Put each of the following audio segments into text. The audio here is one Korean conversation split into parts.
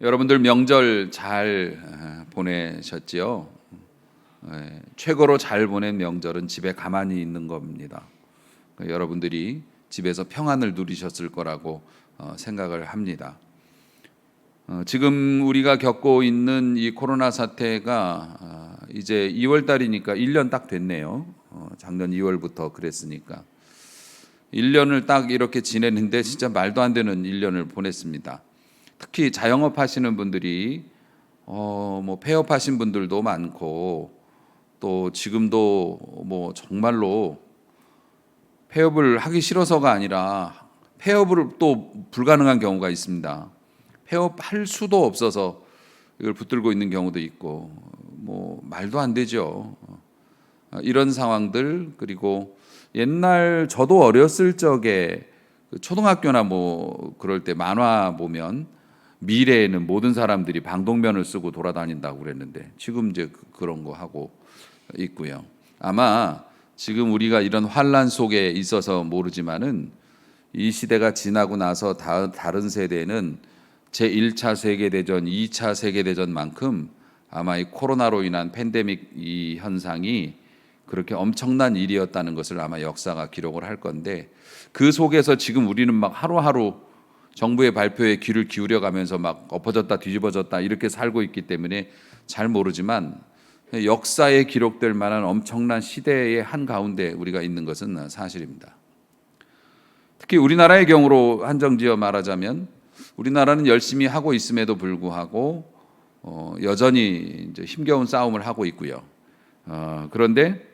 여러분들 명절 잘 보내셨지요? 최고로 잘 보낸 명절은 집에 가만히 있는 겁니다. 여러분들이 집에서 평안을 누리셨을 거라고 생각을 합니다. 지금 우리가 겪고 있는 이 코로나 사태가 이제 2월 달이니까 1년 딱 됐네요. 작년 2월부터 그랬으니까 1년을 딱 이렇게 지냈는데 진짜 말도 안 되는 1년을 보냈습니다. 특히 자영업 하시는 분들이 뭐 폐업하신 분들도 많고 또 지금도 뭐 정말로 폐업을 하기 싫어서가 아니라 폐업을 또 불가능한 경우가 있습니다. 폐업할 수도 없어서 이걸 붙들고 있는 경우도 있고 뭐 말도 안 되죠. 이런 상황들, 그리고 옛날 저도 어렸을 적에 초등학교나 뭐 그럴 때 만화 보면 미래에는 모든 사람들이 방독면을 쓰고 돌아다닌다고 그랬는데 지금 이제 그런 거 하고 있고요. 아마 지금 우리가 이런 환란 속에 있어서 모르지만은 이 시대가 지나고 나서 다른 세대는 제1차 세계대전, 2차 세계대전만큼 아마 이 코로나로 인한 팬데믹 이 현상이 그렇게 엄청난 일이었다는 것을 아마 역사가 기록을 할 건데, 그 속에서 지금 우리는 막 하루하루 정부의 발표에 귀를 기울여 가면서 막 엎어졌다 뒤집어졌다 이렇게 살고 있기 때문에 잘 모르지만 역사에 기록될 만한 엄청난 시대의 한가운데 우리가 있는 것은 사실입니다. 특히 우리나라의 경우로 한정지어 말하자면 우리나라는 열심히 하고 있음에도 불구하고 여전히 이제 힘겨운 싸움을 하고 있고요. 그런데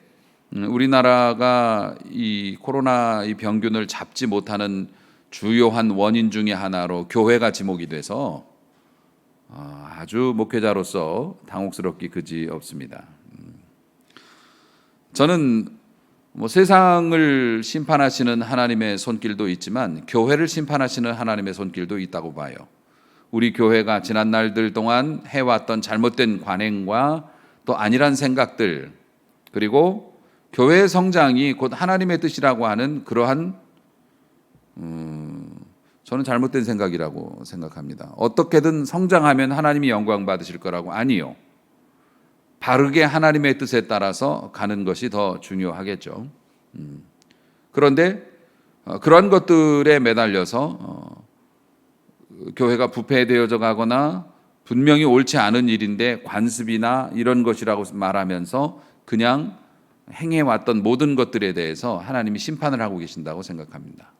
우리나라가 이 코로나 이 병균을 잡지 못하는 주요한 원인 중에 하나로 교회가 지목이 돼서 아주 목회자로서 당혹스럽기 그지 없습니다. 저는 뭐 세상을 심판하시는 하나님의 손길도 있지만 교회를 심판하시는 하나님의 손길도 있다고 봐요. 우리 교회가 지난 날들 동안 해왔던 잘못된 관행과 또 아니란 생각들, 그리고 교회의 성장이 곧 하나님의 뜻이라고 하는 그러한 저는 잘못된 생각이라고 생각합니다. 어떻게든 성장하면 하나님이 영광 받으실 거라고, 아니요. 바르게 하나님의 뜻에 따라서 가는 것이 더 중요하겠죠. 그런데 그런 것들에 매달려서 교회가 부패되어져 가거나 분명히 옳지 않은 일인데 관습이나 이런 것이라고 말하면서 그냥 행해왔던 모든 것들에 대해서 하나님이 심판을 하고 계신다고 생각합니다.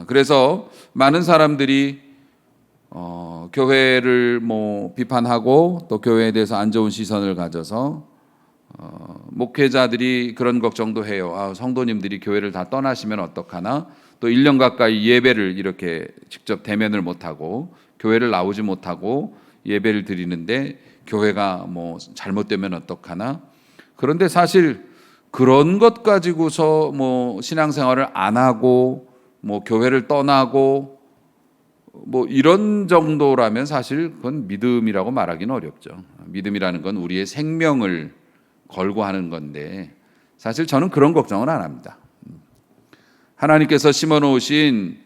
그래서 많은 사람들이 교회를 뭐 비판하고 또 교회에 대해서 안 좋은 시선을 가져서 목회자들이 그런 걱정도 해요. 성도님들이 교회를 다 떠나시면 어떡하나? 또 1년 가까이 예배를 이렇게 직접 대면을 못하고 교회를 나오지 못하고 예배를 드리는데 교회가 뭐 잘못되면 어떡하나? 그런데 사실 그런 것 가지고서 뭐 신앙생활을 안 하고 뭐 교회를 떠나고 뭐 이런 정도라면 사실 그건 믿음이라고 말하기는 어렵죠. 믿음이라는 건 우리의 생명을 걸고 하는 건데 사실 저는 그런 걱정은 안 합니다. 하나님께서 심어놓으신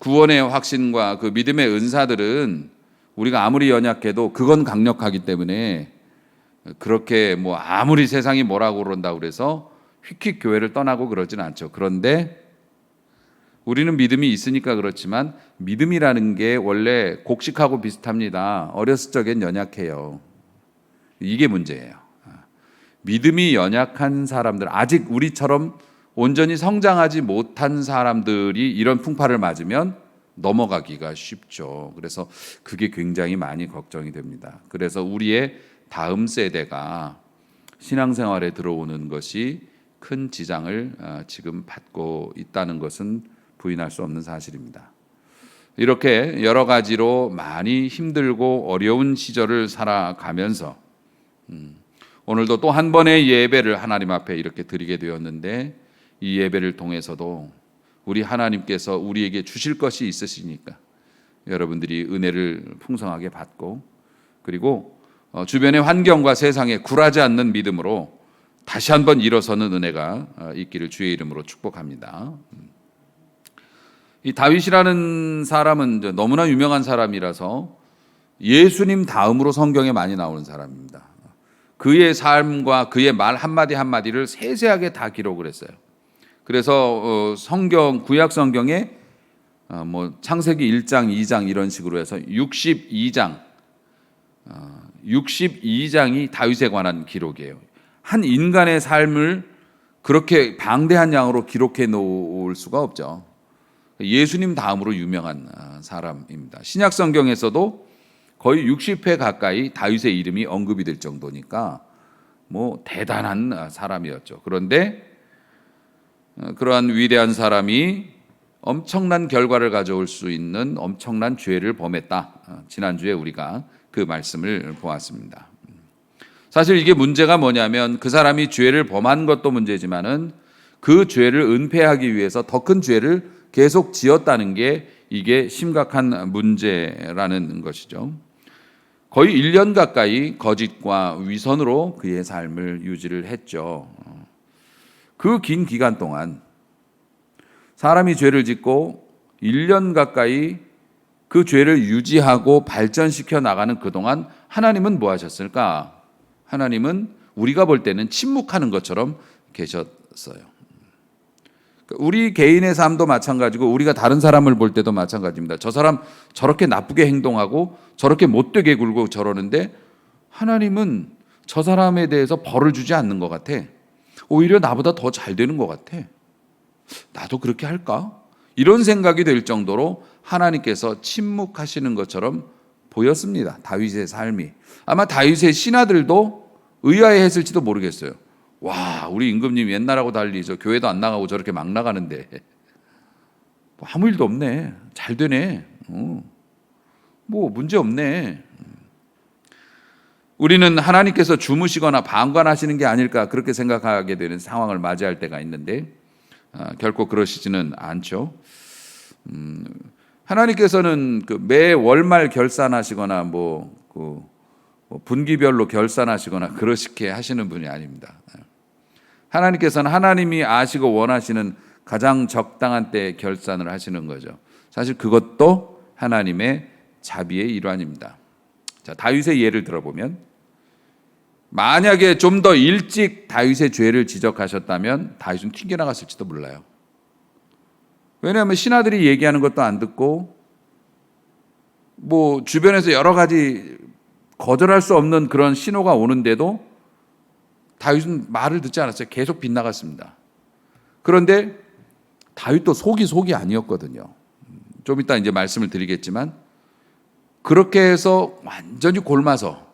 구원의 확신과 그 믿음의 은사들은 우리가 아무리 연약해도 그건 강력하기 때문에 그렇게 뭐 아무리 세상이 뭐라고 그런다고 그래서 휙휙 교회를 떠나고 그러진 않죠. 그런데 우리는 믿음이 있으니까 그렇지만 믿음이라는 게 원래 곡식하고 비슷합니다. 어렸을 적엔 연약해요. 이게 문제예요. 믿음이 연약한 사람들, 아직 우리처럼 온전히 성장하지 못한 사람들이 이런 풍파를 맞으면 넘어가기가 쉽죠. 그래서 그게 굉장히 많이 걱정이 됩니다. 그래서 우리의 다음 세대가 신앙생활에 들어오는 것이 큰 지장을 지금 받고 있다는 것은 부인할 수 없는 사실입니다. 이렇게 여러 가지로 많이 힘들고 어려운 시절을 살아가면서 오늘도 또 한 번의 예배를 하나님 앞에 이렇게 드리게 되었는데, 이 예배를 통해서도 우리 하나님께서 우리에게 주실 것이 있으시니까 여러분들이 은혜를 풍성하게 받고, 그리고 주변의 환경과 세상에 굴하지 않는 믿음으로 다시 한번 일어서는 은혜가 있기를 주의 이름으로 축복합니다. 이 다윗이라는 사람은 너무나 유명한 사람이라서 예수님 다음으로 성경에 많이 나오는 사람입니다. 그의 삶과 그의 말 한마디 한마디를 세세하게 다 기록을 했어요. 그래서 성경 구약 성경에 뭐 창세기 1장, 2장 이런 식으로 해서 62장이 다윗에 관한 기록이에요. 한 인간의 삶을 그렇게 방대한 양으로 기록해 놓을 수가 없죠. 예수님 다음으로 유명한 사람입니다. 신약 성경에서도 거의 60회 가까이 다윗의 이름이 언급이 될 정도니까 뭐 대단한 사람이었죠. 그런데 그러한 위대한 사람이 엄청난 결과를 가져올 수 있는 엄청난 죄를 범했다. 지난주에 우리가 그 말씀을 보았습니다. 사실 이게 문제가 뭐냐면 그 사람이 죄를 범한 것도 문제지만은 그 죄를 은폐하기 위해서 더 큰 죄를 계속 지었다는 게 이게 심각한 문제라는 것이죠. 거의 1년 가까이 거짓과 위선으로 그의 삶을 유지를 했죠. 그 긴 기간 동안 사람이 죄를 짓고 1년 가까이 그 죄를 유지하고 발전시켜 나가는 그동안 하나님은 뭐 하셨을까? 하나님은 우리가 볼 때는 침묵하는 것처럼 계셨어요. 우리 개인의 삶도 마찬가지고 우리가 다른 사람을 볼 때도 마찬가지입니다. 저 사람 저렇게 나쁘게 행동하고 저렇게 못되게 굴고 저러는데 하나님은 저 사람에 대해서 벌을 주지 않는 것 같아. 오히려 나보다 더 잘 되는 것 같아. 나도 그렇게 할까? 이런 생각이 될 정도로 하나님께서 침묵하시는 것처럼 보였습니다. 다윗의 삶이. 아마 다윗의 신하들도 의아해했을지도 모르겠어요. 와, 우리 임금님 옛날하고 달리 저 교회도 안 나가고 저렇게 막 나가는데 뭐 아무 일도 없네. 잘 되네. 뭐 문제 없네. 우리는 하나님께서 주무시거나 방관하시는 게 아닐까 그렇게 생각하게 되는 상황을 맞이할 때가 있는데 결코 그러시지는 않죠. 하나님께서는 그 매 월말 결산하시거나 분기별로 결산하시거나 그렇게 하시는 분이 아닙니다. 하나님께서는 하나님이 아시고 원하시는 가장 적당한 때에 결산을 하시는 거죠. 사실 그것도 하나님의 자비의 일환입니다. 자, 다윗의 예를 들어보면 만약에 좀 더 일찍 다윗의 죄를 지적하셨다면 다윗은 튕겨나갔을지도 몰라요. 왜냐하면 신하들이 얘기하는 것도 안 듣고 뭐 주변에서 여러 가지 거절할 수 없는 그런 신호가 오는데도 다윗은 말을 듣지 않았어요. 계속 빗나갔습니다. 그런데 다윗도 속이 아니었거든요. 좀 이따 이제 말씀을 드리겠지만 그렇게 해서 완전히 골마서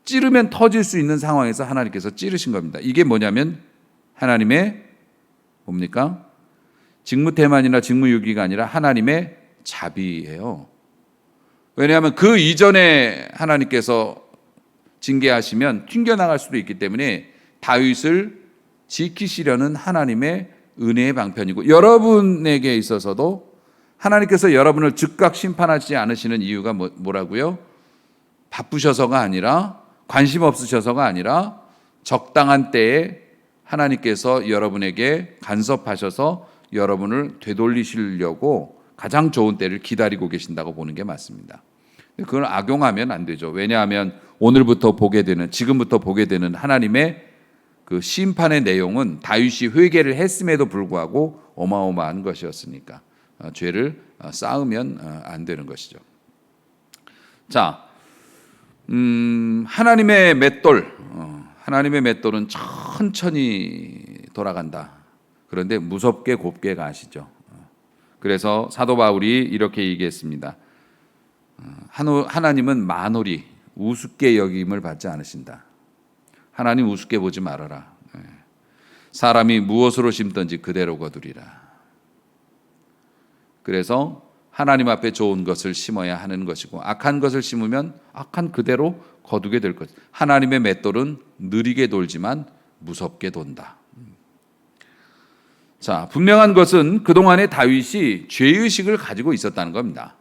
찌르면 터질 수 있는 상황에서 하나님께서 찌르신 겁니다. 이게 뭐냐면 하나님의 뭡니까? 직무태만이나 직무유기가 아니라 하나님의 자비예요. 왜냐하면 그 이전에 하나님께서 징계하시면 튕겨나갈 수도 있기 때문에 다윗을 지키시려는 하나님의 은혜의 방편이고 여러분에게 있어서도 하나님께서 여러분을 즉각 심판하지 않으시는 이유가 뭐라고요? 바쁘셔서가 아니라 관심 없으셔서가 아니라 적당한 때에 하나님께서 여러분에게 간섭하셔서 여러분을 되돌리시려고 가장 좋은 때를 기다리고 계신다고 보는 게 맞습니다. 그걸 악용하면 안 되죠. 왜냐하면 오늘부터 보게 되는 지금부터 보게 되는 하나님의 그 심판의 내용은 다윗이 회개를 했음에도 불구하고 어마어마한 것이었으니까 죄를 쌓으면 안 되는 것이죠. 자, 하나님의 맷돌은 천천히 돌아간다. 그런데 무섭게 곱게 가시죠. 그래서 사도 바울이 이렇게 얘기했습니다. 하나님은 만홀히 우습게 여김을 받지 않으신다. 하나님 우습게 보지 말아라. 사람이 무엇으로 심든지 그대로 거두리라. 그래서 하나님 앞에 좋은 것을 심어야 하는 것이고 악한 것을 심으면 악한 그대로 거두게 될 것. 하나님의 맷돌은 느리게 돌지만 무섭게 돈다. 자, 분명한 것은 그동안의 다윗이 죄의식을 가지고 있었다는 겁니다.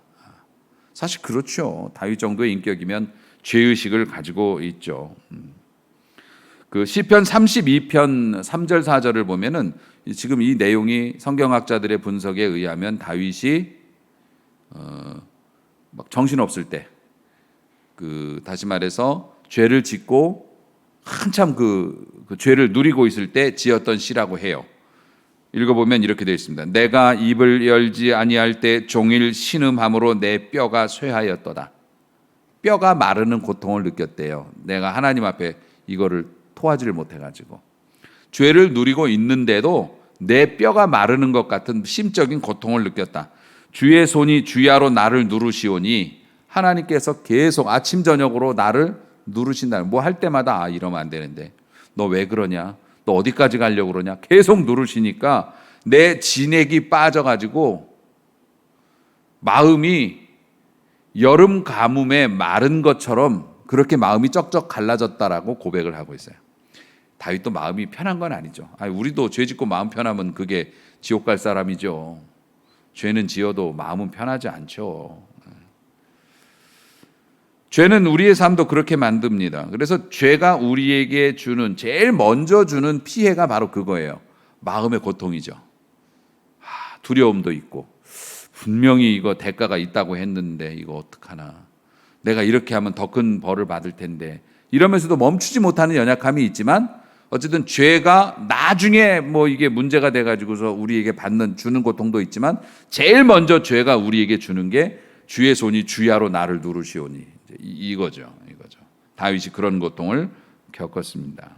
사실 그렇죠. 다윗 정도의 인격이면 죄의식을 가지고 있죠. 그 시편 32편 3절 4절을 보면은 지금 이 내용이 성경학자들의 분석에 의하면 다윗이 막 정신없을 때 다시 말해서 죄를 짓고 한참 그 죄를 누리고 있을 때 지었던 시라고 해요. 읽어보면 이렇게 되어 있습니다. 내가 입을 열지 아니할 때 종일 신음함으로 내 뼈가 쇠하였도다. 뼈가 마르는 고통을 느꼈대요. 내가 하나님 앞에 이거를 토하지를 못해가지고 죄를 누리고 있는데도 내 뼈가 마르는 것 같은 심적인 고통을 느꼈다. 주의 손이 주야로 나를 누르시오니 하나님께서 계속 아침 저녁으로 나를 누르신다. 뭐 할 때마다 이러면 안 되는데 너 왜 그러냐? 너 어디까지 가려고 그러냐? 계속 누르시니까 내 진액이 빠져가지고 마음이 여름 가뭄에 마른 것처럼 그렇게 마음이 쩍쩍 갈라졌다라고 고백을 하고 있어요. 다윗도 마음이 편한 건 아니죠. 우리도 죄 짓고 마음 편하면 그게 지옥 갈 사람이죠. 죄는 지어도 마음은 편하지 않죠. 죄는 우리의 삶도 그렇게 만듭니다. 그래서 죄가 우리에게 주는 제일 먼저 주는 피해가 바로 그거예요. 마음의 고통이죠. 두려움도 있고 분명히 이거 대가가 있다고 했는데 이거 어떡하나. 내가 이렇게 하면 더 큰 벌을 받을 텐데 이러면서도 멈추지 못하는 연약함이 있지만 어쨌든 죄가 나중에 뭐 이게 문제가 돼가지고서 우리에게 주는 고통도 있지만 제일 먼저 죄가 우리에게 주는 게 주의 손이 주야로 나를 누르시오니 이거죠. 다윗이 그런 고통을 겪었습니다.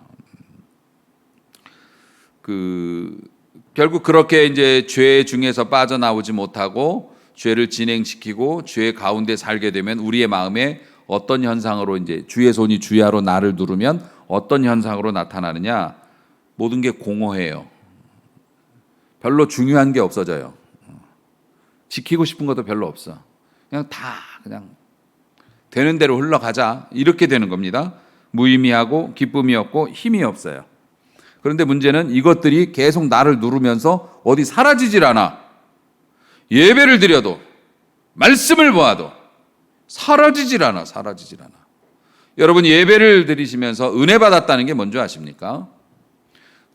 결국 그렇게 이제 죄 중에서 빠져나오지 못하고 죄를 진행시키고 죄 가운데 살게 되면 우리의 마음에 어떤 현상으로 이제 주의 손이 주야로 나를 누르면 어떤 현상으로 나타나느냐? 모든 게 공허해요. 별로 중요한 게 없어져요. 지키고 싶은 것도 별로 없어. 그냥 되는 대로 흘러가자 이렇게 되는 겁니다. 무의미하고 기쁨이 없고 힘이 없어요. 그런데 문제는 이것들이 계속 나를 누르면서 어디 사라지질 않아. 예배를 드려도 말씀을 보아도 사라지질 않아. 여러분 예배를 드리시면서 은혜 받았다는 게 뭔지 아십니까?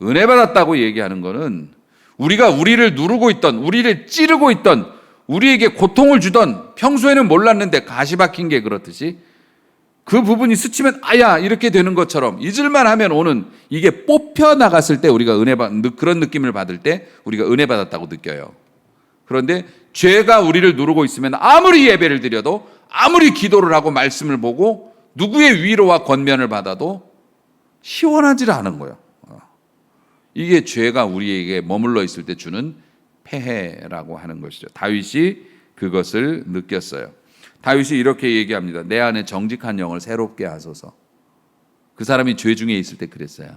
은혜 받았다고 얘기하는 거는 우리가 우리를 누르고 있던, 우리를 찌르고 있던, 우리에게 고통을 주던, 평소에는 몰랐는데 가시 박힌 게 그렇듯이 그 부분이 스치면 아야 이렇게 되는 것처럼 잊을만 하면 오는 이게 뽑혀 나갔을 때 우리가 그런 느낌을 받을 때 우리가 은혜 받았다고 느껴요. 그런데 죄가 우리를 누르고 있으면 아무리 예배를 드려도 아무리 기도를 하고 말씀을 보고 누구의 위로와 권면을 받아도 시원하지 않은 거예요. 이게 죄가 우리에게 머물러 있을 때 주는 폐해라고 하는 것이죠. 다윗이 그것을 느꼈어요. 다윗이 이렇게 얘기합니다. 내 안에 정직한 영을 새롭게 하소서. 그 사람이 죄 중에 있을 때 그랬어요.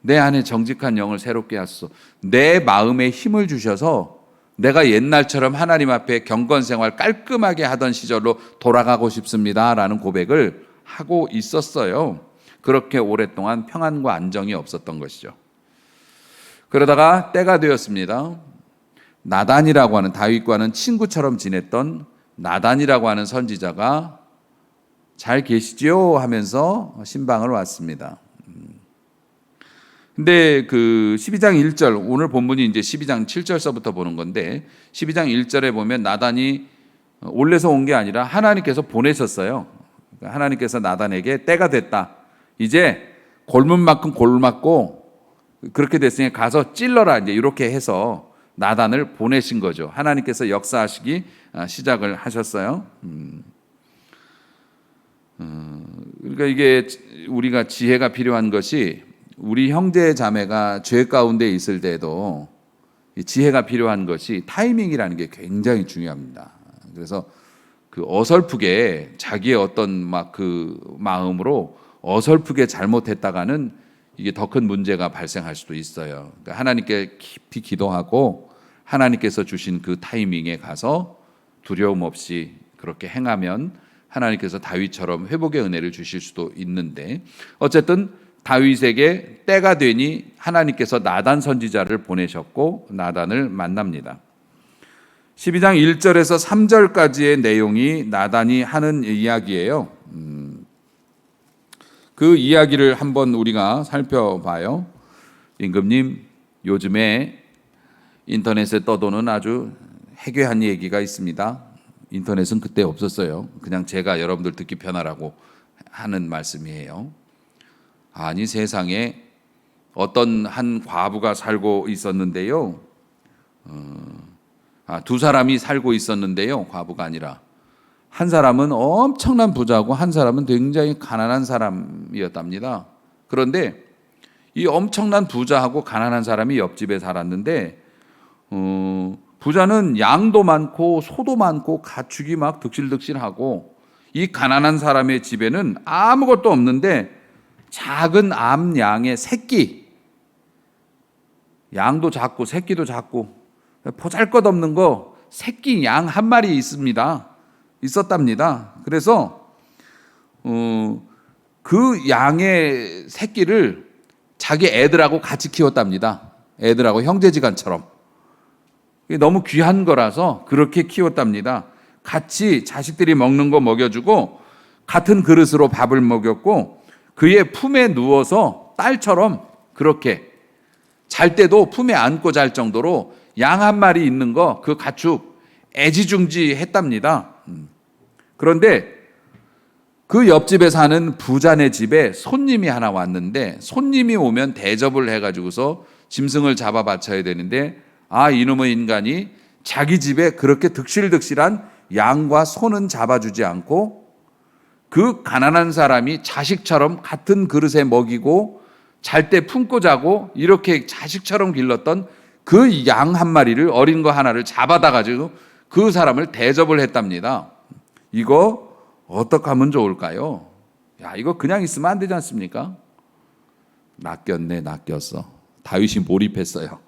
내 안에 정직한 영을 새롭게 하소서. 내 마음에 힘을 주셔서 내가 옛날처럼 하나님 앞에 경건생활 깔끔하게 하던 시절로 돌아가고 싶습니다 라는 고백을 하고 있었어요. 그렇게 오랫동안 평안과 안정이 없었던 것이죠. 그러다가 때가 되었습니다. 나단이라고 하는, 다윗과는 친구처럼 지냈던 나단이라고 하는 선지자가 잘 계시지요? 하면서 신방을 왔습니다. 근데 그 12장 1절, 오늘 본문이 이제 12장 7절서부터 보는 건데 12장 1절에 보면 나단이 올래서 온 게 아니라 하나님께서 보내셨어요. 하나님께서 나단에게 때가 됐다. 이제 골문 만큼 골맞고 그렇게 됐으니 가서 찔러라. 이제 이렇게 해서 나단을 보내신 거죠. 하나님께서 역사하시기 시작을 하셨어요. 그러니까 이게 우리가 지혜가 필요한 것이 우리 형제 자매가 죄 가운데 있을 때도 지혜가 필요한 것이 타이밍이라는 게 굉장히 중요합니다. 그래서 그 어설프게 자기의 어떤 막 그 마음으로 어설프게 잘못했다가는 이게 더 큰 문제가 발생할 수도 있어요. 그러니까 하나님께 깊이 기도하고 하나님께서 주신 그 타이밍에 가서 두려움 없이 그렇게 행하면 하나님께서 다윗처럼 회복의 은혜를 주실 수도 있는데 어쨌든 다윗에게 때가 되니 하나님께서 나단 선지자를 보내셨고 나단을 만납니다. 12장 1절에서 3절까지의 내용이 나단이 하는 이야기예요. 그 이야기를 한번 우리가 살펴봐요. 임금님, 요즘에 인터넷에 떠도는 아주 해괴한 얘기가 있습니다. 인터넷은 그때 없었어요. 그냥 제가 여러분들 듣기 편하라고 하는 말씀이에요. 아니, 세상에 어떤 한 과부가 살고 있었는데요. 두 사람이 살고 있었는데요. 과부가 아니라 한 사람은 엄청난 부자고 한 사람은 굉장히 가난한 사람이었답니다. 그런데 이 엄청난 부자하고 가난한 사람이 옆집에 살았는데 부자는 양도 많고 소도 많고 가축이 막 득실득실하고, 이 가난한 사람의 집에는 아무것도 없는데 작은 암양의 새끼, 양도 작고 새끼도 작고 보잘것없는 거 새끼 양 한 마리 있었답니다. 그래서 그 양의 새끼를 자기 애들하고 같이 키웠답니다. 애들하고 형제지간처럼. 너무 귀한 거라서 그렇게 키웠답니다. 같이 자식들이 먹는 거 먹여주고 같은 그릇으로 밥을 먹였고 그의 품에 누워서 딸처럼 그렇게 잘 때도 품에 안고 잘 정도로 양 한 마리 있는 거 그 가축 애지중지했답니다. 그런데 그 옆집에 사는 부자네 집에 손님이 하나 왔는데, 손님이 오면 대접을 해가지고서 짐승을 잡아 바쳐야 되는데 이놈의 인간이 자기 집에 그렇게 득실득실한 양과 소는 잡아주지 않고 그 가난한 사람이 자식처럼 같은 그릇에 먹이고 잘 때 품고 자고 이렇게 자식처럼 길렀던 그 양 한 마리를, 어린 거 하나를 잡아다 가지고 그 사람을 대접을 했답니다. 이거 어떻게 하면 좋을까요? 이거 그냥 있으면 안 되지 않습니까? 낚였어. 다윗이 몰입했어요.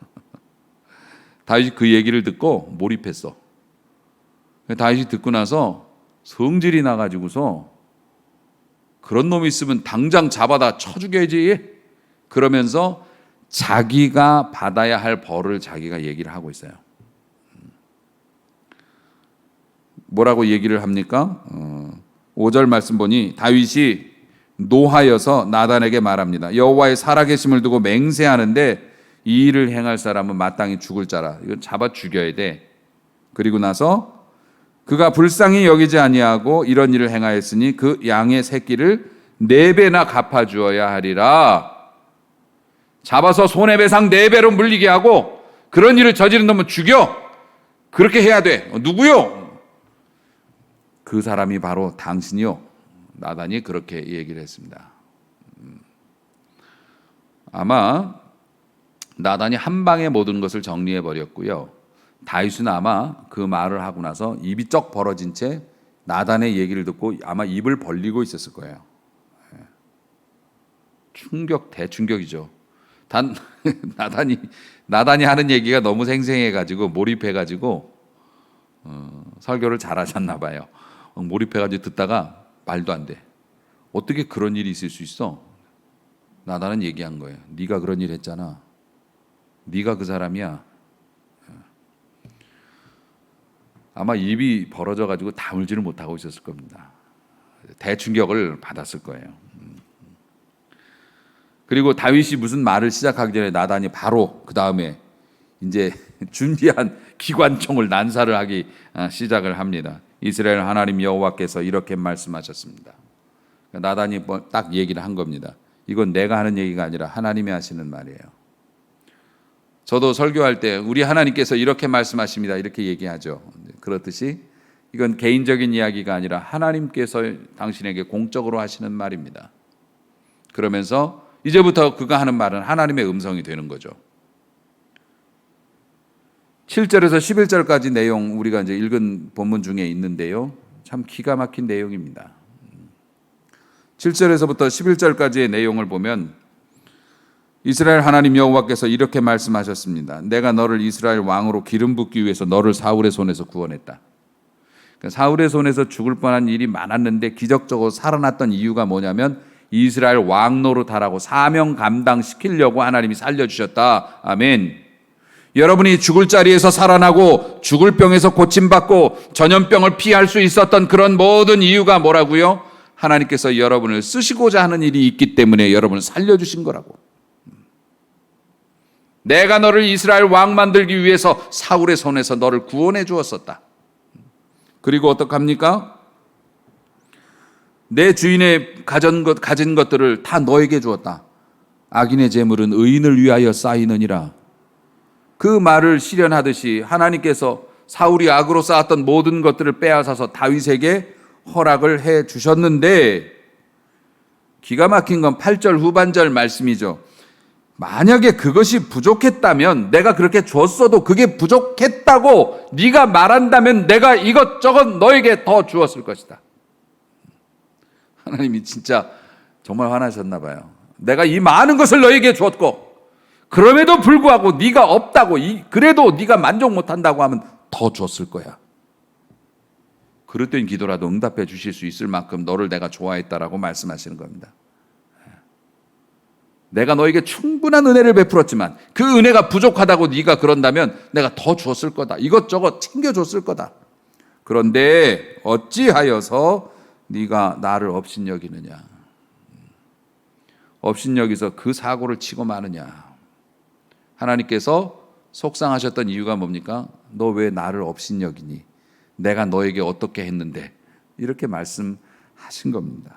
다윗이 그 얘기를 듣고 몰입했어. 다윗이 듣고 나서 성질이 나가지고서 그런 놈이 있으면 당장 잡아다 쳐 죽여야지, 그러면서 자기가 받아야 할 벌을 자기가 얘기를 하고 있어요. 뭐라고 얘기를 합니까? 5절 말씀 보니 다윗이 노하여서 나단에게 말합니다. 여호와의 살아계심을 두고 맹세하는데 이 일을 행할 사람은 마땅히 죽을 자라. 이건 잡아 죽여야 돼. 그리고 나서 그가 불쌍히 여기지 아니하고 이런 일을 행하였으니 그 양의 새끼를 4배나 갚아주어야 하리라. 잡아서 손해배상 4배로 물리게 하고 그런 일을 저지른 놈은 죽여. 그렇게 해야 돼. 누구요? 그 사람이 바로 당신이요. 나단이 그렇게 얘기를 했습니다. 아마 나단이 한 방에 모든 것을 정리해 버렸고요. 다윗은 아마 그 말을 하고 나서 입이 쩍 벌어진 채 나단의 얘기를 듣고 아마 입을 벌리고 있었을 거예요. 대충격이죠. 나단이 하는 얘기가 너무 생생해가지고 몰입해가지고 설교를 잘하셨나 봐요. 몰입해가지고 듣다가 말도 안 돼. 어떻게 그런 일이 있을 수 있어? 나단은 얘기한 거예요. 네가 그런 일 했잖아. 네가 그 사람이야. 아마 입이 벌어져가지고 다물지를 못하고 있었을 겁니다. 대충격을 받았을 거예요. 그리고 다윗이 무슨 말을 시작하기 전에 나단이 바로 그 다음에 이제 준비한 기관총을 난사를 하기 시작을 합니다. 이스라엘 하나님 여호와께서 이렇게 말씀하셨습니다. 나단이 딱 얘기를 한 겁니다. 이건 내가 하는 얘기가 아니라 하나님이 하시는 말이에요. 저도 설교할 때 우리 하나님께서 이렇게 말씀하십니다, 이렇게 얘기하죠. 그렇듯이 이건 개인적인 이야기가 아니라 하나님께서 당신에게 공적으로 하시는 말입니다. 그러면서 이제부터 그가 하는 말은 하나님의 음성이 되는 거죠. 7절에서 11절까지 내용 우리가 이제 읽은 본문 중에 있는데요. 참 기가 막힌 내용입니다. 7절에서부터 11절까지의 내용을 보면 이스라엘 하나님 여호와께서 이렇게 말씀하셨습니다. 내가 너를 이스라엘 왕으로 기름 붓기 위해서 너를 사울의 손에서 구원했다. 그러니까 사울의 손에서 죽을 뻔한 일이 많았는데 기적적으로 살아났던 이유가 뭐냐면 이스라엘 왕 노릇하라고 사명 감당시키려고 하나님이 살려주셨다. 아멘. 여러분이 죽을 자리에서 살아나고 죽을 병에서 고침받고 전염병을 피할 수 있었던 그런 모든 이유가 뭐라고요? 하나님께서 여러분을 쓰시고자 하는 일이 있기 때문에 여러분을 살려주신 거라고. 내가 너를 이스라엘 왕 만들기 위해서 사울의 손에서 너를 구원해 주었었다. 그리고 어떡합니까? 내 주인의 가진 것들을 다 너에게 주었다. 악인의 재물은 의인을 위하여 쌓이느니라. 그 말을 실현하듯이 하나님께서 사울이 악으로 쌓았던 모든 것들을 빼앗아서 다윗에게 허락을 해 주셨는데, 기가 막힌 건 8절 후반절 말씀이죠. 만약에 그것이 부족했다면, 내가 그렇게 줬어도 그게 부족했다고 네가 말한다면 내가 이것저것 너에게 더 주었을 것이다. 하나님이 진짜 정말 화나셨나 봐요. 내가 이 많은 것을 너에게 줬고 그럼에도 불구하고 네가 없다고, 그래도 네가 만족 못한다고 하면 더 줬을 거야. 그릇된 기도라도 응답해 주실 수 있을 만큼 너를 내가 좋아했다라고 말씀하시는 겁니다. 내가 너에게 충분한 은혜를 베풀었지만 그 은혜가 부족하다고 네가 그런다면 내가 더 줬을 거다. 이것저것 챙겨줬을 거다. 그런데 어찌하여서 네가 나를 업신여기느냐. 업신여기서 그 사고를 치고 마느냐. 하나님께서 속상하셨던 이유가 뭡니까? 너 왜 나를 업신여기니? 내가 너에게 어떻게 했는데? 이렇게 말씀하신 겁니다.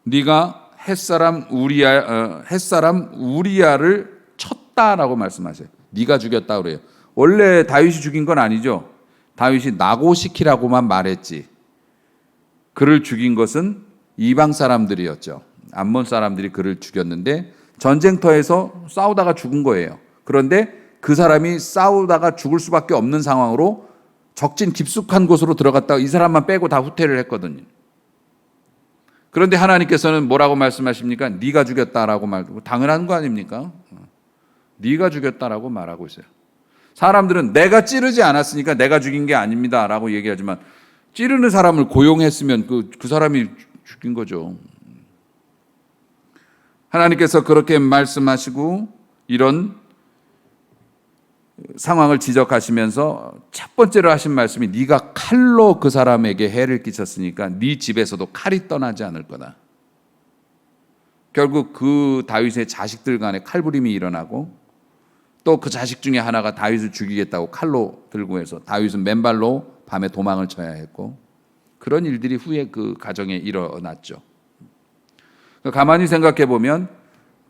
네가 햇사람 우리야를 쳤다라고 말씀하세요. 네가 죽였다 그래요. 원래 다윗이 죽인 건 아니죠. 다윗이 나고시키라고만 말했지. 그를 죽인 것은 이방 사람들이었죠. 암몬 사람들이 그를 죽였는데 전쟁터에서 싸우다가 죽은 거예요. 그런데 그 사람이 싸우다가 죽을 수밖에 없는 상황으로 적진 깊숙한 곳으로 들어갔다가 이 사람만 빼고 다 후퇴를 했거든요. 그런데 하나님께서는 뭐라고 말씀하십니까? 네가 죽였다라고 말하고, 당연한 거 아닙니까? 네가 죽였다라고 말하고 있어요. 사람들은 내가 찌르지 않았으니까 내가 죽인 게 아닙니다라고 얘기하지만, 찌르는 사람을 고용했으면 그 사람이 죽인 거죠. 하나님께서 그렇게 말씀하시고 이런 상황을 지적하시면서 첫 번째로 하신 말씀이, 네가 칼로 그 사람에게 해를 끼쳤으니까 네 집에서도 칼이 떠나지 않을 거다. 결국 그 다윗의 자식들 간에 칼부림이 일어나고, 또 그 자식 중에 하나가 다윗을 죽이겠다고 칼로 들고 해서 다윗은 맨발로 밤에 도망을 쳐야 했고, 그런 일들이 후에 그 가정에 일어났죠. 가만히 생각해 보면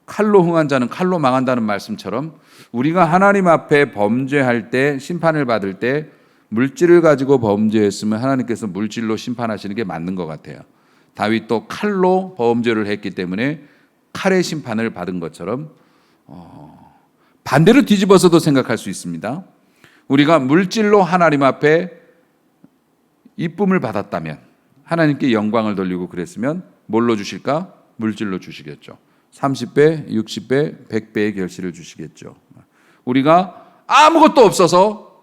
칼로 흥한 자는 칼로 망한다는 말씀처럼, 우리가 하나님 앞에 범죄할 때, 심판을 받을 때 물질을 가지고 범죄했으면 하나님께서 물질로 심판하시는 게 맞는 것 같아요. 다윗도 칼로 범죄를 했기 때문에 칼의 심판을 받은 것처럼 반대로 뒤집어서도 생각할 수 있습니다. 우리가 물질로 하나님 앞에 이쁨을 받았다면, 하나님께 영광을 돌리고 그랬으면 뭘로 주실까? 물질로 주시겠죠. 30배, 60배, 100배의 결실을 주시겠죠. 우리가 아무것도 없어서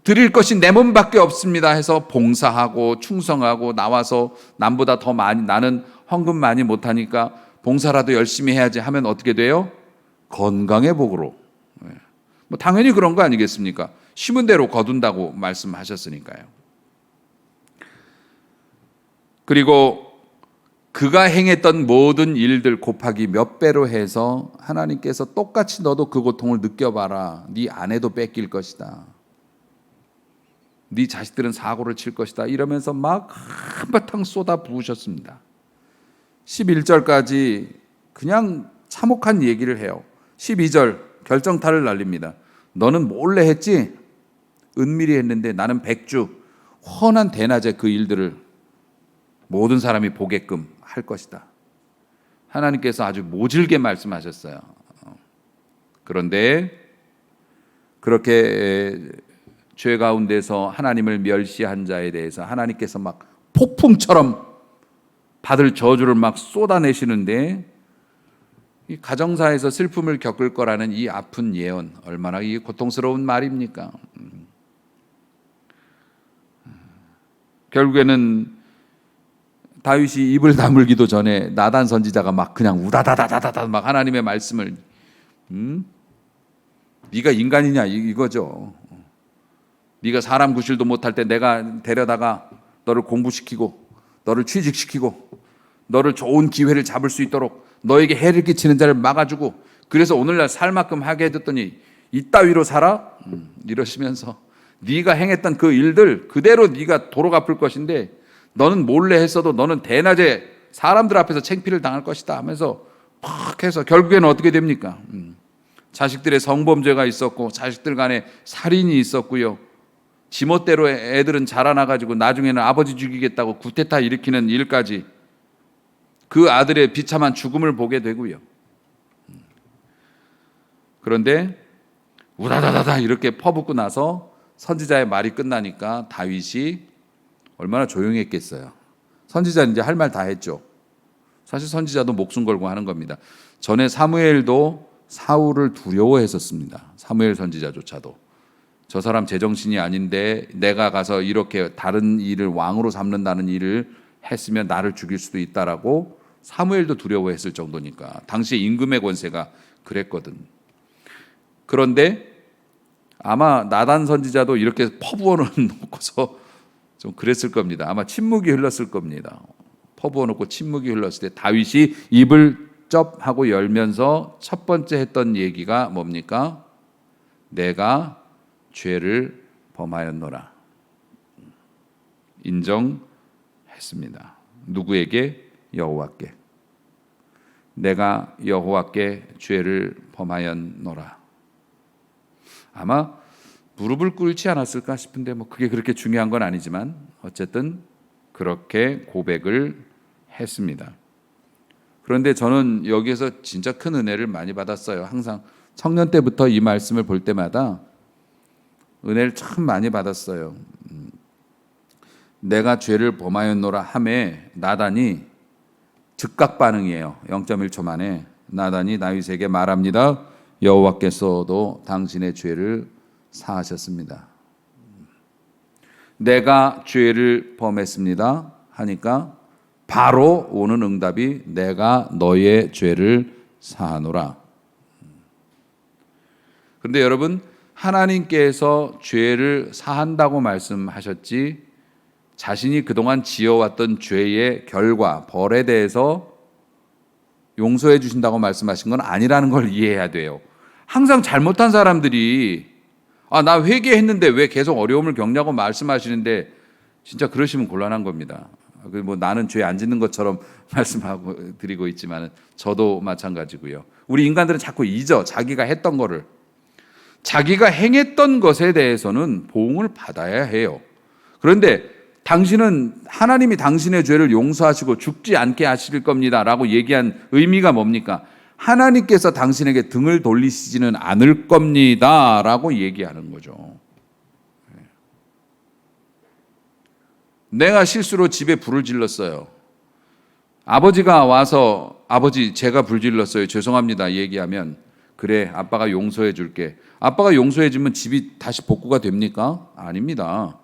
드릴 것이 내 몸밖에 없습니다 해서 봉사하고 충성하고, 나와서 남보다 더 많이, 나는 헌금 많이 못하니까 봉사라도 열심히 해야지 하면 어떻게 돼요? 건강의 복으로. 뭐 당연히 그런 거 아니겠습니까? 심은 대로 거둔다고 말씀하셨으니까요. 그리고 그가 행했던 모든 일들 곱하기 몇 배로 해서 하나님께서 똑같이 너도 그 고통을 느껴봐라. 네 아내도 뺏길 것이다. 네 자식들은 사고를 칠 것이다. 이러면서 막 한바탕 쏟아 부으셨습니다. 11절까지 그냥 참혹한 얘기를 해요. 12절 결정타를 날립니다. 너는 몰래 했지? 은밀히 했는데 나는 백주 훤한 대낮에 그 일들을 모든 사람이 보게끔 할 것이다. 하나님께서 아주 모질게 말씀하셨어요. 그런데 그렇게 죄 가운데서 하나님을 멸시한 자에 대해서 하나님께서 막 폭풍처럼 받을 저주를 막 쏟아내시는데, 이 가정사에서 슬픔을 겪을 거라는 이 아픈 예언, 얼마나 이 고통스러운 말입니까? 결국에는 다윗이 입을 다물기도 전에 나단 선지자가 막 그냥 우다다다다다 막 하나님의 말씀을, 네가 인간이냐 이거죠. 네가 사람 구실도 못할 때 내가 데려다가 너를 공부시키고 너를 취직시키고 너를 좋은 기회를 잡을 수 있도록 너에게 해를 끼치는 자를 막아주고, 그래서 오늘날 살 만큼 하게 해줬더니 이따위로 살아? 이러시면서 네가 행했던 그 일들 그대로 네가 도로 갚을 것인데 너는 몰래 했어도 너는 대낮에 사람들 앞에서 창피를 당할 것이다 하면서 팍 해서 결국에는 어떻게 됩니까? 자식들의 성범죄가 있었고 자식들 간에 살인이 있었고요. 지멋대로 애들은 자라나가지고 나중에는 아버지 죽이겠다고 구테타 일으키는 일까지 그 아들의 비참한 죽음을 보게 되고요. 그런데 우다다다다 이렇게 퍼붓고 나서 선지자의 말이 끝나니까 다윗이 얼마나 조용했겠어요. 선지자는 이제 할 말 다 했죠. 사실 선지자도 목숨 걸고 하는 겁니다. 전에 사무엘도 사울을 두려워했었습니다. 사무엘 선지자조차도 저 사람 제정신이 아닌데 내가 가서 이렇게 다른 일을 왕으로 삼는다는 일을 했으면 나를 죽일 수도 있다라고 사무엘도 두려워했을 정도니까 당시에 임금의 권세가 그랬거든. 그런데 아마 나단 선지자도 이렇게 퍼부어 놓고서 좀 그랬을 겁니다. 아마 침묵이 흘렀을 겁니다. 퍼부어 놓고 침묵이 흘렀을 때 다윗이 입을 쩝 하고 열면서 첫 번째 했던 얘기가 뭡니까? 내가 죄를 범하였노라. 인정했습니다. 누구에게? 여호와께. 내가 여호와께 죄를 범하였노라. 아마 무릎을 꿇지 않았을까 싶은데 뭐 그게 그렇게 중요한 건 아니지만 어쨌든 그렇게 고백을 했습니다. 그런데 저는 여기에서 진짜 큰 은혜를 많이 받았어요. 항상 청년 때부터 이 말씀을 볼 때마다 은혜를 참 많이 받았어요. 내가 죄를 범하였노라 하매 나단이 즉각 반응이에요. 0.1초 만에 나단이 다윗에게 말합니다. 여호와께서도 당신의 죄를 사하셨습니다. 내가 죄를 범했습니다 하니까 바로 오는 응답이 내가 너의 죄를 사하노라. 그런데 여러분 하나님께서 죄를 사한다고 말씀하셨지 자신이 그동안 지어왔던 죄의 결과 벌에 대해서 용서해 주신다고 말씀하신 건 아니라는 걸 이해해야 돼요. 항상 잘못한 사람들이 나 회개했는데 왜 계속 어려움을 겪냐고 말씀하시는데 진짜 그러시면 곤란한 겁니다. 뭐 나는 죄 안 짓는 것처럼 말씀하고 드리고 있지만 저도 마찬가지고요. 우리 인간들은 자꾸 잊어 자기가 했던 거를. 자기가 행했던 것에 대해서는 보응을 받아야 해요. 그런데 당신은 하나님이 당신의 죄를 용서하시고 죽지 않게 하실 겁니다 라고 얘기한 의미가 뭡니까? 하나님께서 당신에게 등을 돌리시지는 않을 겁니다 라고 얘기하는 거죠. 내가 실수로 집에 불을 질렀어요. 아버지가 와서 아버지 제가 불 질렀어요. 죄송합니다 얘기하면 그래 아빠가 용서해 줄게. 아빠가 용서해 주면 집이 다시 복구가 됩니까? 아닙니다.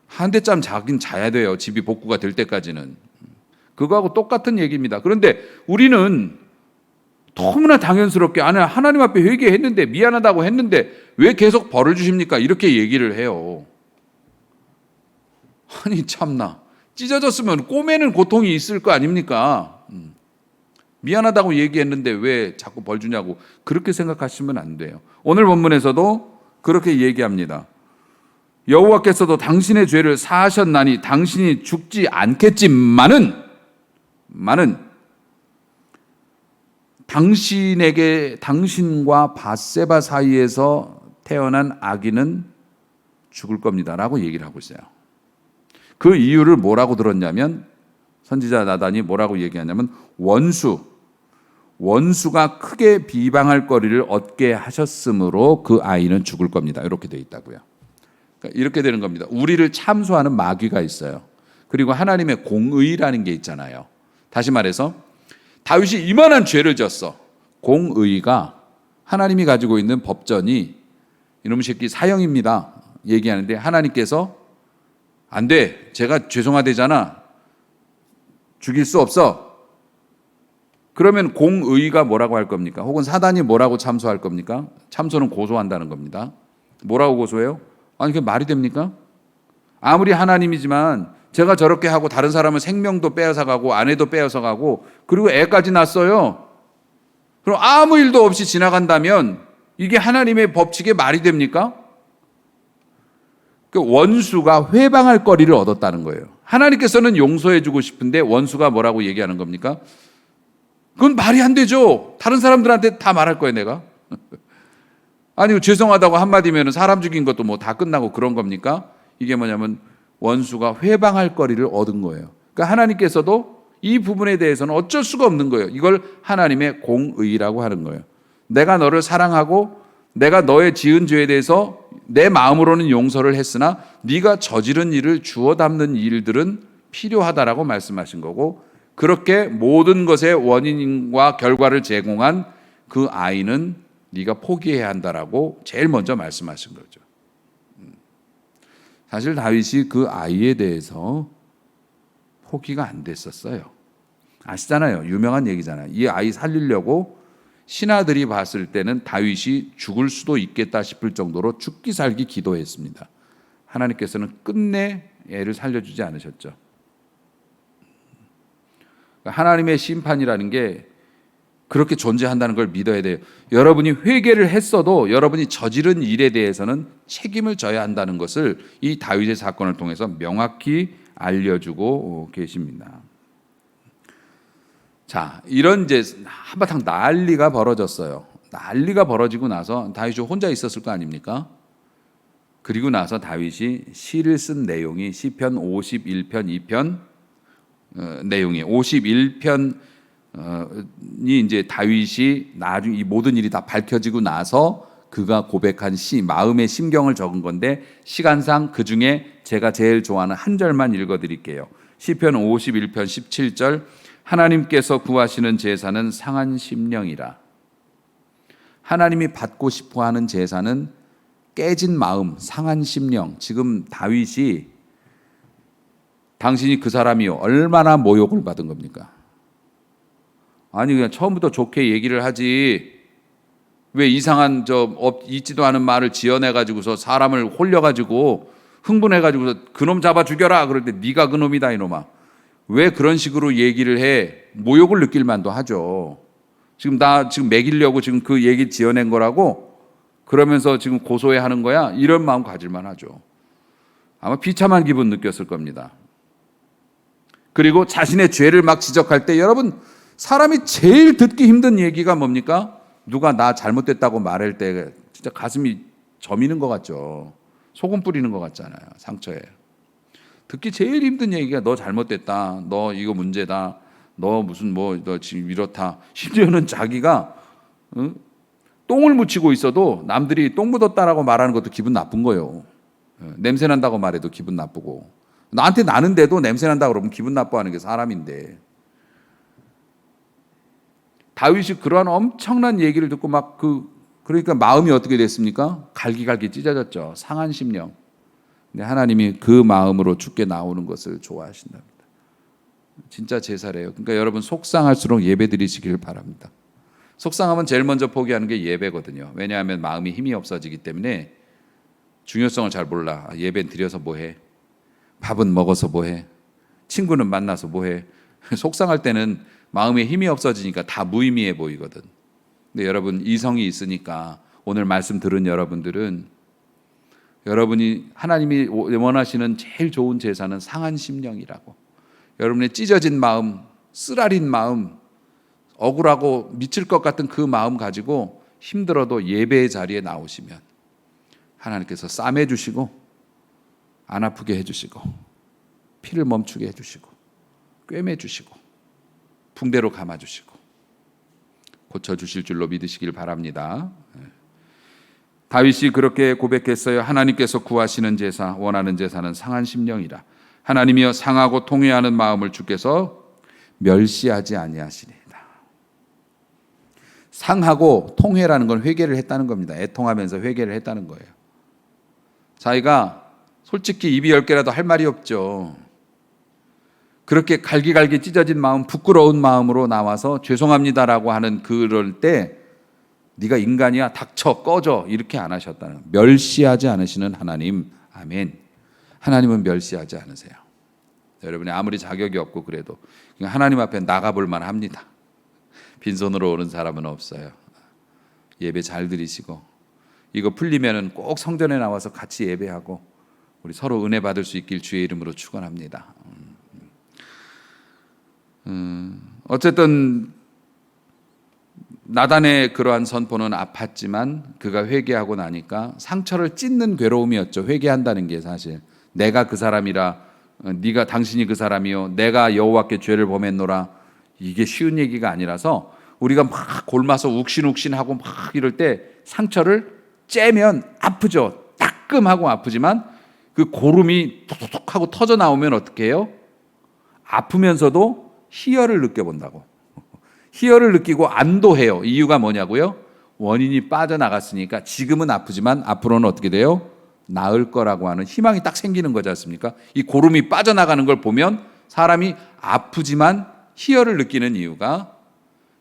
한 대짬 자긴 자야 돼요. 집이 복구가 될 때까지는. 그거하고 똑같은 얘기입니다. 그런데 우리는 너무나 당연스럽게 하나님 앞에 회개했는데 미안하다고 했는데 왜 계속 벌을 주십니까? 이렇게 얘기를 해요. 아니 참나 찢어졌으면 꼬매는 고통이 있을 거 아닙니까? 미안하다고 얘기했는데 왜 자꾸 벌 주냐고 그렇게 생각하시면 안 돼요. 오늘 본문에서도 그렇게 얘기합니다. 여호와께서도 당신의 죄를 사하셨나니 당신이 죽지 않겠지만은 당신과 밧세바 사이에서 태어난 아기는 죽을 겁니다 라고 얘기를 하고 있어요. 그 이유를 뭐라고 들었냐면 선지자 나단이 뭐라고 얘기하냐면 원수가 크게 비방할 거리를 얻게 하셨으므로 그 아이는 죽을 겁니다. 이렇게 돼 있다고요. 그러니까 이렇게 되는 겁니다. 우리를 참소하는 마귀가 있어요. 그리고 하나님의 공의라는 게 있잖아요. 다시 말해서 다윗이 이만한 죄를 졌어. 공의가 하나님이 가지고 있는 법전이 이놈의 새끼 사형입니다 얘기하는데 하나님께서 안 돼. 제가 죄송하대잖아. 죽일 수 없어. 그러면 공의가 뭐라고 할 겁니까? 혹은 사단이 뭐라고 참소할 겁니까? 참소는 고소한다는 겁니다. 뭐라고 고소해요? 아니 그게 말이 됩니까? 아무리 하나님이지만 제가 저렇게 하고 다른 사람은 생명도 빼앗아 가고 아내도 빼앗아 가고 그리고 애까지 낳았어요. 그럼 아무 일도 없이 지나간다면 이게 하나님의 법칙에 말이 됩니까? 그 원수가 회방할 거리를 얻었다는 거예요. 하나님께서는 용서해주고 싶은데 원수가 뭐라고 얘기하는 겁니까? 그건 말이 안 되죠. 다른 사람들한테 다 말할 거예요, 내가. 아니, 죄송하다고 한마디면 사람 죽인 것도 뭐 다 끝나고 그런 겁니까? 이게 뭐냐면 원수가 회방할 거리를 얻은 거예요. 그러니까 하나님께서도 이 부분에 대해서는 어쩔 수가 없는 거예요. 이걸 하나님의 공의라고 하는 거예요. 내가 너를 사랑하고 내가 너의 지은 죄에 대해서 내 마음으로는 용서를 했으나 네가 저지른 일을 주워 담는 일들은 필요하다라고 말씀하신 거고, 그렇게 모든 것의 원인과 결과를 제공한 그 아이는 네가 포기해야 한다라고 제일 먼저 말씀하신 거죠. 사실 다윗이 그 아이에 대해서 포기가 안 됐었어요. 아시잖아요. 유명한 얘기잖아요. 이 아이 살리려고 신하들이 봤을 때는 다윗이 죽을 수도 있겠다 싶을 정도로 죽기 살기 기도했습니다. 하나님께서는 끝내 애를 살려주지 않으셨죠. 하나님의 심판이라는 게 그렇게 존재한다는 걸 믿어야 돼요. 여러분이 회개를 했어도 여러분이 저지른 일에 대해서는 책임을 져야 한다는 것을 이 다윗의 사건을 통해서 명확히 알려주고 계십니다. 자, 이런 이제 한바탕 난리가 벌어졌어요. 난리가 벌어지고 나서 다윗이 혼자 있었을 거 아닙니까? 그리고 나서 다윗이 시를 쓴 내용이 시편 51편 2편 내용이 51편이 이제 다윗이 나중에 이 모든 일이 다 밝혀지고 나서 그가 고백한 시, 마음의 심경을 적은 건데, 시간상 그 중에 제가 제일 좋아하는 한 절만 읽어드릴게요. 시편 51편 17절, 하나님께서 구하시는 제사는 상한 심령이라. 하나님이 받고 싶어하는 제사는 깨진 마음, 상한 심령. 지금 다윗이 당신이 그 사람이요 얼마나 모욕을 받은 겁니까? 아니 그냥 처음부터 좋게 얘기를 하지 왜 이상한 있지도 않은 말을 지어내가지고서 사람을 홀려가지고 흥분해가지고서 그놈 잡아 죽여라 그럴 때 네가 그놈이다 이놈아. 왜 그런 식으로 얘기를 해? 모욕을 느낄 만도 하죠. 지금 나 지금 먹이려고 지금 그 얘기 지어낸 거라고 그러면서 지금 고소해 하는 거야? 이런 마음 가질만 하죠. 아마 비참한 기분 느꼈을 겁니다. 그리고 자신의 죄를 막 지적할 때 여러분 사람이 제일 듣기 힘든 얘기가 뭡니까? 누가 나 잘못됐다고 말할 때 진짜 가슴이 저미는 것 같죠. 소금 뿌리는 것 같잖아요. 상처에. 듣기 제일 힘든 얘기가 너 잘못됐다. 너 이거 문제다. 너 무슨 너 지금 이렇다. 심지어는 자기가 똥을 묻히고 있어도 남들이 똥 묻었다라고 말하는 것도 기분 나쁜 거예요. 냄새 난다고 말해도 기분 나쁘고. 나한테 나는데도 냄새 난다고 그러면 기분 나빠하는 게 사람인데. 다윗이 그러한 엄청난 얘기를 듣고 그러니까 마음이 어떻게 됐습니까? 갈기갈기 찢어졌죠. 상한 심령. 근데 하나님이 그 마음으로 죽게 나오는 것을 좋아하신답니다. 진짜 제사래요. 그러니까 여러분 속상할수록 예배 드리시길 바랍니다. 속상하면 제일 먼저 포기하는 게 예배거든요. 왜냐하면 마음이 힘이 없어지기 때문에 중요성을 잘 몰라. 예배 드려서 뭐해? 밥은 먹어서 뭐해? 친구는 만나서 뭐해? 속상할 때는 마음에 힘이 없어지니까 다 무의미해 보이거든. 근데 여러분 이성이 있으니까 오늘 말씀 들은 여러분들은 여러분이 하나님이 원하시는 제일 좋은 제사는 상한 심령이라고. 여러분의 찢어진 마음, 쓰라린 마음, 억울하고 미칠 것 같은 그 마음 가지고 힘들어도 예배의 자리에 나오시면 하나님께서 싸매 주시고 안 아프게 해주시고 피를 멈추게 해주시고 꿰매 주시고 붕대로 감아주시고 고쳐주실 줄로 믿으시길 바랍니다. 다윗이 그렇게 고백했어요. 하나님께서 구하시는 제사, 원하는 제사는 상한 심령이라. 하나님이여 상하고 통회하는 마음을 주께서 멸시하지 아니하시리이다. 상하고 통회라는 건 회개를 했다는 겁니다. 애통하면서 회개를 했다는 거예요. 자기가 솔직히 입이 10개라도 할 말이 없죠. 그렇게 갈기갈기 찢어진 마음, 부끄러운 마음으로 나와서 죄송합니다라고 하는 그럴 때 네가 인간이야 닥쳐 꺼져 이렇게 안 하셨다는, 멸시하지 않으시는 하나님. 아멘. 하나님은 멸시하지 않으세요. 여러분이 아무리 자격이 없고 그래도 하나님 앞에 나가볼 만합니다. 빈손으로 오는 사람은 없어요. 예배 잘 드리시고 이거 풀리면은 꼭 성전에 나와서 같이 예배하고 우리 서로 은혜 받을 수 있길 주의 이름으로 축원합니다. 어쨌든 나단의 그러한 선포는 아팠지만 그가 회개하고 나니까 상처를 찢는 괴로움이었죠. 회개한다는 게 사실 내가 그 사람이라, 네가 당신이 그 사람이요 내가 여호와께 죄를 범했노라, 이게 쉬운 얘기가 아니라서 우리가 막 골마서 욱신욱신하고 막 이럴 때 상처를 째면 아프죠. 따끔하고 아프지만 그 고름이 툭툭 하고 터져 나오면 어떻게 해요? 아프면서도 희열을 느껴본다고. 희열을 느끼고 안도해요. 이유가 뭐냐고요? 원인이 빠져나갔으니까 지금은 아프지만 앞으로는 어떻게 돼요? 나을 거라고 하는 희망이 딱 생기는 거지 않습니까? 이 고름이 빠져나가는 걸 보면 사람이 아프지만 희열을 느끼는 이유가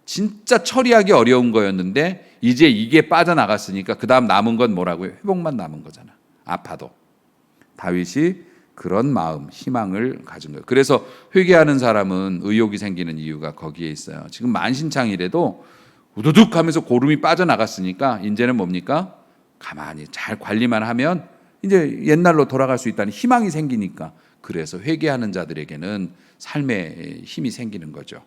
진짜 처리하기 어려운 거였는데 이제 이게 빠져나갔으니까 그 다음 남은 건 뭐라고요? 회복만 남은 거잖아. 아파도. 다윗이 그런 마음, 희망을 가진 거예요. 그래서 회개하는 사람은 의욕이 생기는 이유가 거기에 있어요. 지금 만신창이라도 우두둑 하면서 고름이 빠져나갔으니까 이제는 뭡니까? 가만히 잘 관리만 하면 이제 옛날로 돌아갈 수 있다는 희망이 생기니까, 그래서 회개하는 자들에게는 삶의 힘이 생기는 거죠.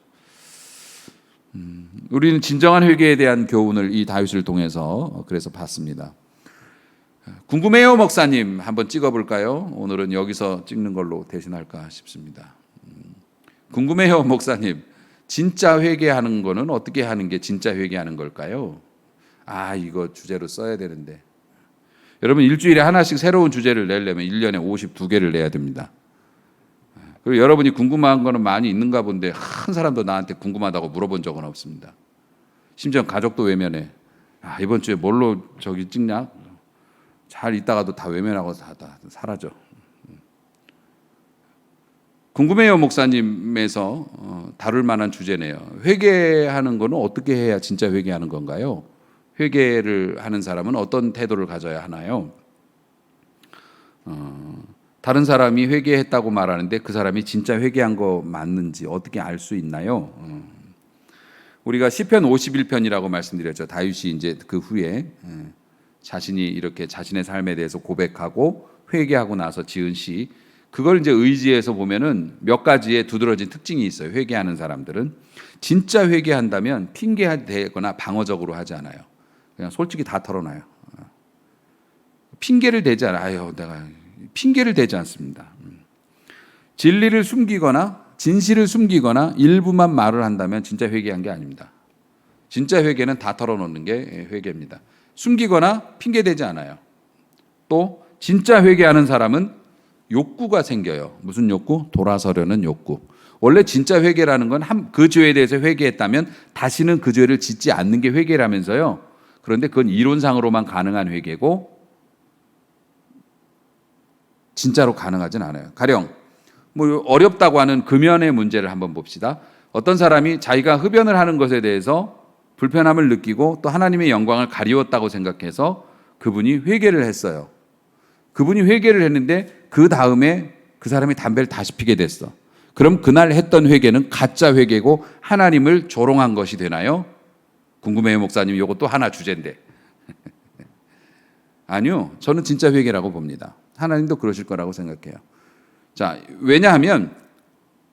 우리는 진정한 회개에 대한 교훈을 이 다윗을 통해서 그래서 봤습니다. 궁금해요 목사님 한번 찍어볼까요? 오늘은 여기서 찍는 걸로 대신할까 싶습니다. 궁금해요 목사님, 진짜 회개하는 거는 어떻게 하는 게 진짜 회개하는 걸까요? 이거 주제로 써야 되는데, 여러분 일주일에 하나씩 새로운 주제를 내려면 1년에 52개를 내야 됩니다. 그리고 여러분이 궁금한 거는 많이 있는가 본데 한 사람도 나한테 궁금하다고 물어본 적은 없습니다. 심지어 가족도 외면해. 이번 주에 뭘로 저기 찍냐? 잘 있다가도 다 외면하고 다 사라져. 궁금해요 목사님에서 다룰 만한 주제네요. 회개하는 거는 어떻게 해야 진짜 회개하는 건가요? 회개를 하는 사람은 어떤 태도를 가져야 하나요? 다른 사람이 회개했다고 말하는데 그 사람이 진짜 회개한 거 맞는지 어떻게 알 수 있나요? 우리가 시편 51편이라고 말씀드렸죠. 다윗이 이제 그 후에 자신이 이렇게 자신의 삶에 대해서 고백하고 회개하고 나서 지은 시, 그걸 이제 의지해서 보면은 몇 가지의 두드러진 특징이 있어요. 회개하는 사람들은 진짜 회개한다면 핑계대거나 방어적으로 하지 않아요. 그냥 솔직히 다 털어놔요. 핑계를 대지 않아요. 내가 핑계를 대지 않습니다. 진리를 숨기거나 진실을 숨기거나 일부만 말을 한다면 진짜 회개한 게 아닙니다. 진짜 회개는 다 털어놓는 게 회개입니다. 숨기거나 핑계대지 않아요. 또 진짜 회개하는 사람은 욕구가 생겨요. 무슨 욕구? 돌아서려는 욕구. 원래 진짜 회개라는 건 그 죄에 대해서 회개했다면 다시는 그 죄를 짓지 않는 게 회개라면서요. 그런데 그건 이론상으로만 가능한 회개고 진짜로 가능하진 않아요. 가령 어렵다고 하는 금연의 문제를 한번 봅시다. 어떤 사람이 자기가 흡연을 하는 것에 대해서 불편함을 느끼고 또 하나님의 영광을 가리웠다고 생각해서 그분이 회개를 했어요. 그분이 회개를 했는데 그 다음에 그 사람이 담배를 다시 피게 됐어. 그럼 그날 했던 회개는 가짜 회개고 하나님을 조롱한 것이 되나요? 궁금해요 목사님, 이것도 하나 주제인데. 아니요, 저는 진짜 회개라고 봅니다. 하나님도 그러실 거라고 생각해요. 자, 왜냐하면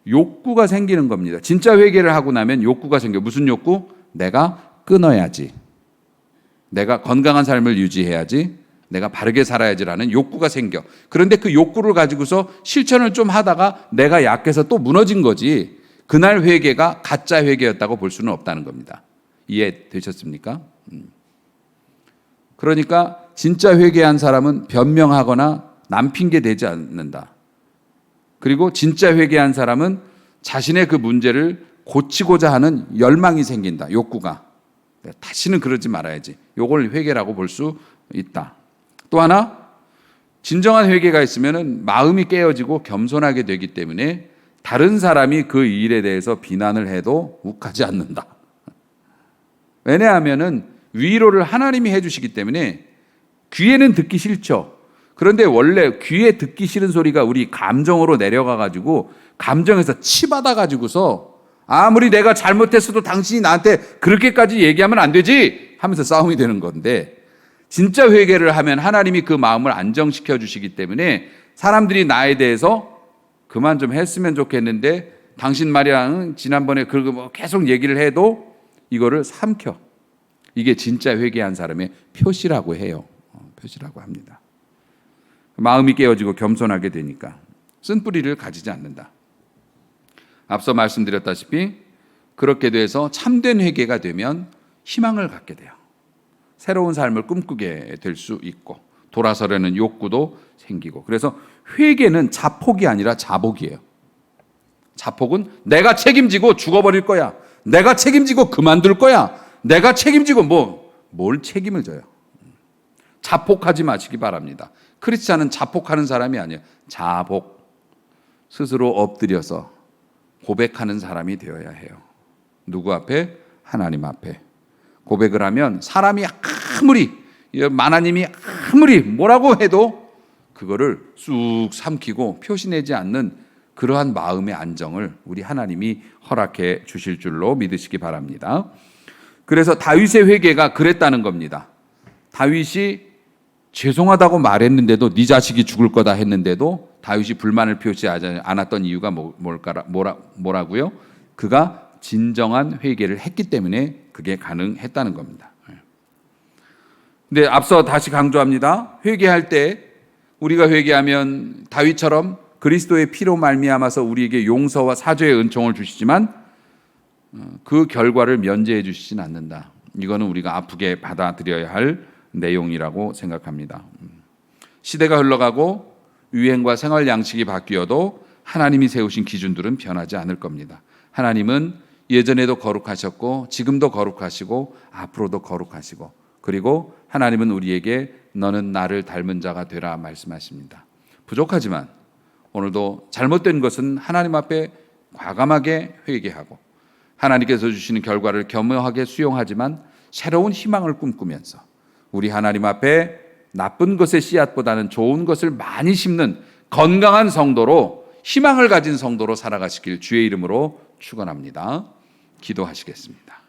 욕구가 생기는 겁니다. 진짜 회개를 하고 나면 욕구가 생겨. 무슨 욕구? 내가 끊어야지, 내가 건강한 삶을 유지해야지, 내가 바르게 살아야지라는 욕구가 생겨. 그런데 그 욕구를 가지고서 실천을 좀 하다가 내가 약해서 또 무너진 거지, 그날 회개가 가짜 회개였다고 볼 수는 없다는 겁니다. 이해되셨습니까? 그러니까 진짜 회개한 사람은 변명하거나 남 핑계 대지 않는다. 그리고 진짜 회개한 사람은 자신의 그 문제를 고치고자 하는 열망이 생긴다. 욕구가. 다시는 그러지 말아야지. 요걸 회개라고 볼 수 있다. 또 하나, 진정한 회개가 있으면 마음이 깨어지고 겸손하게 되기 때문에 다른 사람이 그 일에 대해서 비난을 해도 욱하지 않는다. 왜냐하면은 위로를 하나님이 해주시기 때문에 귀에는 듣기 싫죠. 그런데 원래 귀에 듣기 싫은 소리가 우리 감정으로 내려가가지고 감정에서 치받아가지고서 아무리 내가 잘못했어도 당신이 나한테 그렇게까지 얘기하면 안 되지 하면서 싸움이 되는 건데, 진짜 회개를 하면 하나님이 그 마음을 안정시켜 주시기 때문에 사람들이 나에 대해서 그만 좀 했으면 좋겠는데 당신 말이야 지난번에 그거 뭐 계속 얘기를 해도 이거를 삼켜. 이게 진짜 회개한 사람의 표시라고 해요. 표시라고 합니다. 마음이 깨어지고 겸손하게 되니까 쓴뿌리를 가지지 않는다. 앞서 말씀드렸다시피 그렇게 돼서 참된 회개가 되면 희망을 갖게 돼요. 새로운 삶을 꿈꾸게 될 수 있고 돌아서려는 욕구도 생기고. 그래서 회개는 자폭이 아니라 자복이에요. 자폭은 내가 책임지고 죽어버릴 거야. 내가 책임지고 그만둘 거야. 내가 책임지고 뭘 책임을 져요. 자폭하지 마시기 바랍니다. 크리스찬은 자폭하는 사람이 아니에요. 자복. 스스로 엎드려서 고백하는 사람이 되어야 해요. 누구 앞에? 하나님 앞에. 고백을 하면 사람이 아무리 하나님이 아무리 뭐라고 해도 그거를 쑥 삼키고 표시내지 않는 그러한 마음의 안정을 우리 하나님이 허락해 주실 줄로 믿으시기 바랍니다. 그래서 다윗의 회개가 그랬다는 겁니다. 다윗이 죄송하다고 말했는데도 네 자식이 죽을 거다 했는데도 다윗이 불만을 표시하지 않았던 이유가 뭐라고요? 그가 진정한 회개를 했기 때문에 그게 가능했다는 겁니다. 근데 앞서 다시 강조합니다. 회개할 때 우리가 회개하면 다윗처럼 그리스도의 피로 말미암아서 우리에게 용서와 사죄의 은총을 주시지만 그 결과를 면제해 주시진 않는다. 이거는 우리가 아프게 받아들여야 할 내용이라고 생각합니다. 시대가 흘러가고 유행과 생활 양식이 바뀌어도 하나님이 세우신 기준들은 변하지 않을 겁니다. 하나님은 예전에도 거룩하셨고 지금도 거룩하시고 앞으로도 거룩하시고 그리고 하나님은 우리에게 너는 나를 닮은 자가 되라 말씀하십니다. 부족하지만 오늘도 잘못된 것은 하나님 앞에 과감하게 회개하고 하나님께서 주시는 결과를 겸허하게 수용하지만 새로운 희망을 꿈꾸면서 우리 하나님 앞에 나쁜 것의 씨앗보다는 좋은 것을 많이 심는 건강한 성도로 희망을 가진 성도로 살아가시길 주의 이름으로 축원합니다. 기도하시겠습니다.